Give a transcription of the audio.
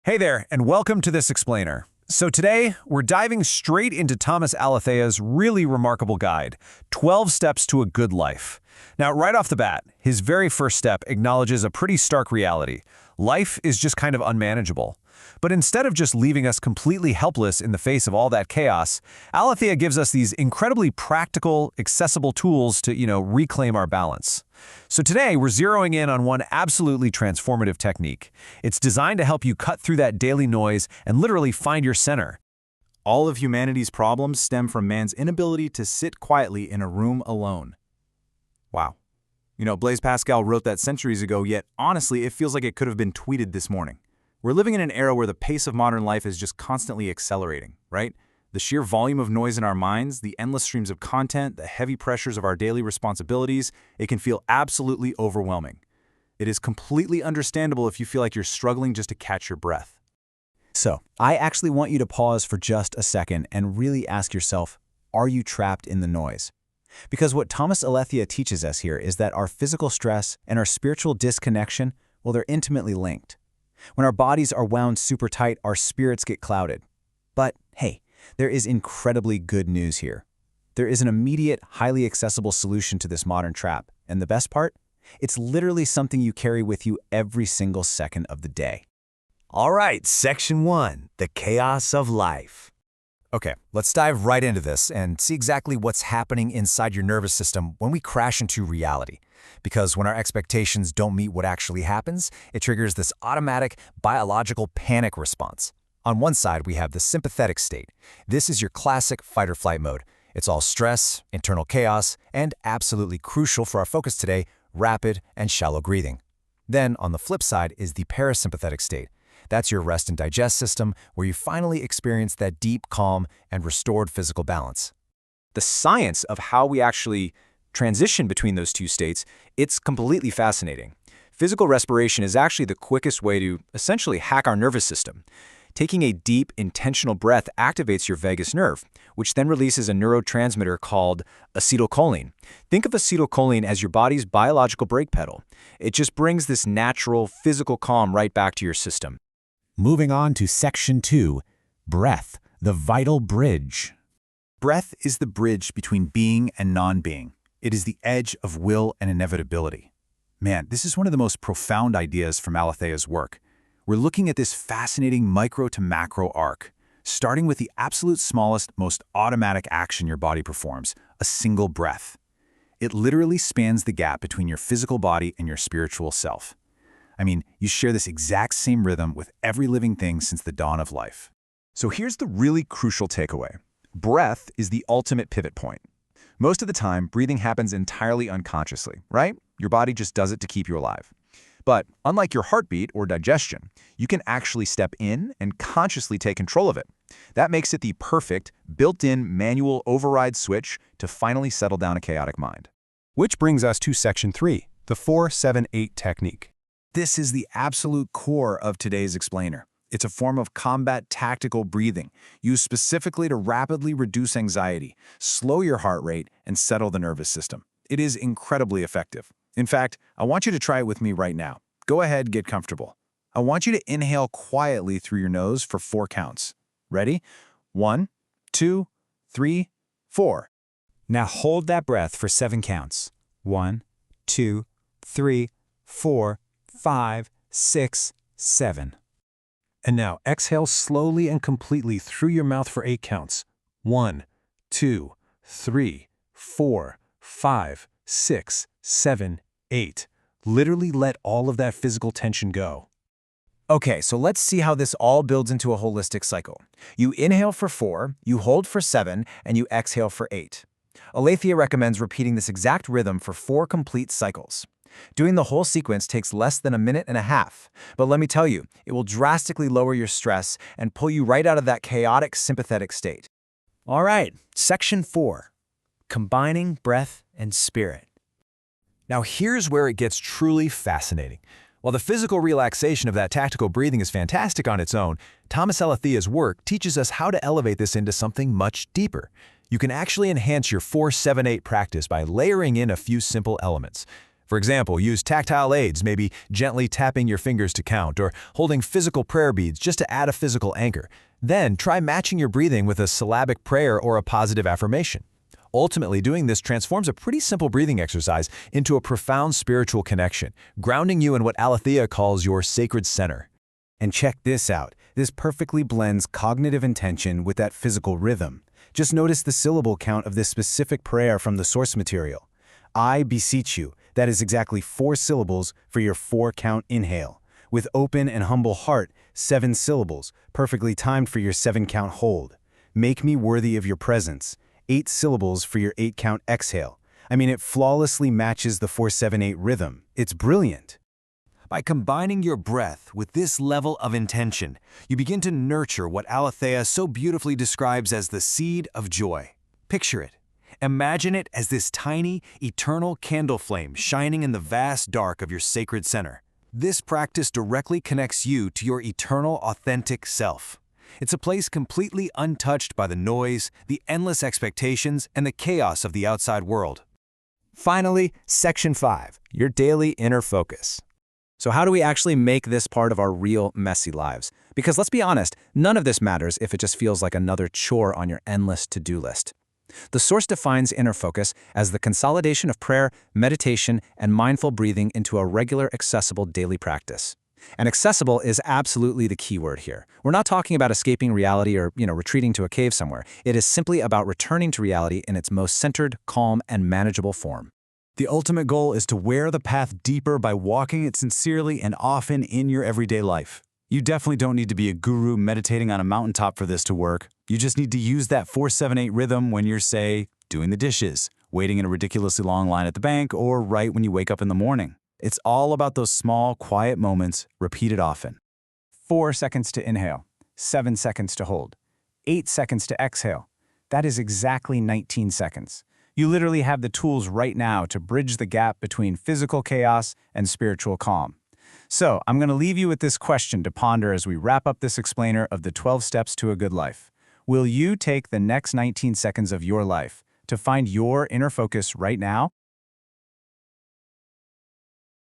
Hey there, and welcome to This Explainer. So today, we're diving straight into Thomas Alethea's really remarkable guide, 12 Steps to a Good Life. Now, right off the bat, his very first step acknowledges a pretty stark reality. Life is just kind of unmanageable. But instead of just leaving us completely helpless in the face of all that chaos, Alethea gives us these incredibly practical, accessible tools to, reclaim our balance. So today, we're zeroing in on one absolutely transformative technique. It's designed to help you cut through that daily noise and literally find your center. All of humanity's problems stem from man's inability to sit quietly in a room alone. Wow. Blaise Pascal wrote that centuries ago, yet honestly, it feels like it could have been tweeted this morning. We're living in an era where the pace of modern life is just constantly accelerating, right? The sheer volume of noise in our minds, the endless streams of content, the heavy pressures of our daily responsibilities, it can feel absolutely overwhelming. It is completely understandable if you feel like you're struggling just to catch your breath. So, I actually want you to pause for just a second and really ask yourself, are you trapped in the noise? Because what Thomas Alethea teaches us here is that our physical stress and our spiritual disconnection, well, they're intimately linked. When our bodies are wound super tight, our spirits get clouded. But hey, there is incredibly good news here. There is an immediate, highly accessible solution to this modern trap. And the best part? It's literally something you carry with you every single second of the day. All right, Section 1, the chaos of life. Okay, let's dive right into this and see exactly what's happening inside your nervous system when we crash into reality. Because when our expectations don't meet what actually happens, it triggers this automatic biological panic response. On one side, we have the sympathetic state. This is your classic fight-or-flight mode. It's all stress, internal chaos, and absolutely crucial for our focus today, rapid and shallow breathing. Then, on the flip side, is the parasympathetic state. That's your rest and digest system, where you finally experience that deep calm and restored physical balance. The science of how we actually transition between those two states, it's completely fascinating. Physical respiration is actually the quickest way to essentially hack our nervous system. Taking a deep, intentional breath activates your vagus nerve, which then releases a neurotransmitter called acetylcholine. Think of acetylcholine as your body's biological brake pedal. It just brings this natural, physical calm right back to your system. Moving on to Section 2, Breath, the vital bridge. Breath is the bridge between being and non-being. It is the edge of will and inevitability. Man, this is one of the most profound ideas from Alethea's work. We're looking at this fascinating micro to macro arc, starting with the absolute smallest, most automatic action your body performs, a single breath. It literally spans the gap between your physical body and your spiritual self. I mean, you share this exact same rhythm with every living thing since the dawn of life. So here's the really crucial takeaway. Breath is the ultimate pivot point. Most of the time, breathing happens entirely unconsciously, right? Your body just does it to keep you alive. But unlike your heartbeat or digestion, you can actually step in and consciously take control of it. That makes it the perfect, built-in manual override switch to finally settle down a chaotic mind. Which brings us to Section 3, the 4-7-8 technique. This is the absolute core of today's explainer. It's a form of combat tactical breathing, used specifically to rapidly reduce anxiety, slow your heart rate, and settle the nervous system. It is incredibly effective. In fact, I want you to try it with me right now. Go ahead, get comfortable. I want you to inhale quietly through your nose for 4 counts. Ready? 1, 2, 3, 4. Now hold that breath for 7 counts. 1, 2, 3, 4, 5, 6, 7. And now exhale slowly and completely through your mouth for 8 counts. 1, 2, 3, 4, 5, 6, 7, 8. Literally let all of that physical tension go. Okay, so let's see how this all builds into a holistic cycle. You inhale for 4, you hold for 7, and you exhale for 8. Alethea recommends repeating this exact rhythm for 4 complete cycles. Doing the whole sequence takes less than a minute and a half, but let me tell you, it will drastically lower your stress and pull you right out of that chaotic sympathetic state. All right, Section 4, Combining Breath and Spirit. Now here's where it gets truly fascinating. While the physical relaxation of that tactical breathing is fantastic on its own, Thomas Alethea's work teaches us how to elevate this into something much deeper. You can actually enhance your 4-7-8 practice by layering in a few simple elements. For example, use tactile aids, maybe gently tapping your fingers to count, or holding physical prayer beads just to add a physical anchor. Then try matching your breathing with a syllabic prayer or a positive affirmation. Ultimately, doing this transforms a pretty simple breathing exercise into a profound spiritual connection, grounding you in what Aletheia calls your sacred center. And check this out. This perfectly blends cognitive intention with that physical rhythm. Just notice the syllable count of this specific prayer from the source material. I beseech you. That is exactly 4 syllables for your 4-count inhale. With open and humble heart, 7 syllables, perfectly timed for your 7-count hold. Make me worthy of your presence. 8 syllables for your 8-count exhale. I mean, it flawlessly matches the 4-7-8 rhythm. It's brilliant. By combining your breath with this level of intention, you begin to nurture what Aletheia so beautifully describes as the seed of joy. Picture it. Imagine it as this tiny, eternal candle flame shining in the vast dark of your sacred center. This practice directly connects you to your eternal, authentic self. It's a place completely untouched by the noise, the endless expectations, and the chaos of the outside world. Finally, Section 5, your daily inner focus. So how do we actually make this part of our real, messy lives? Because let's be honest, none of this matters if it just feels like another chore on your endless to-do list. The source defines inner focus as the consolidation of prayer, meditation, and mindful breathing into a regular, accessible daily practice. And accessible is absolutely the key word here. We're not talking about escaping reality or, retreating to a cave somewhere. It is simply about returning to reality in its most centered, calm, and manageable form. The ultimate goal is to wear the path deeper by walking it sincerely and often in your everyday life. You definitely don't need to be a guru meditating on a mountaintop for this to work. You just need to use that 4-7-8 rhythm when you're, say, doing the dishes, waiting in a ridiculously long line at the bank, or right when you wake up in the morning. It's all about those small, quiet moments, repeated often. 4 seconds to inhale, 7 seconds to hold, 8 seconds to exhale. That is exactly 19 seconds. You literally have the tools right now to bridge the gap between physical chaos and spiritual calm. So, I'm going to leave you with this question to ponder as we wrap up this explainer of the 12 steps to a good life. Will you take the next 19 seconds of your life to find your inner focus right now?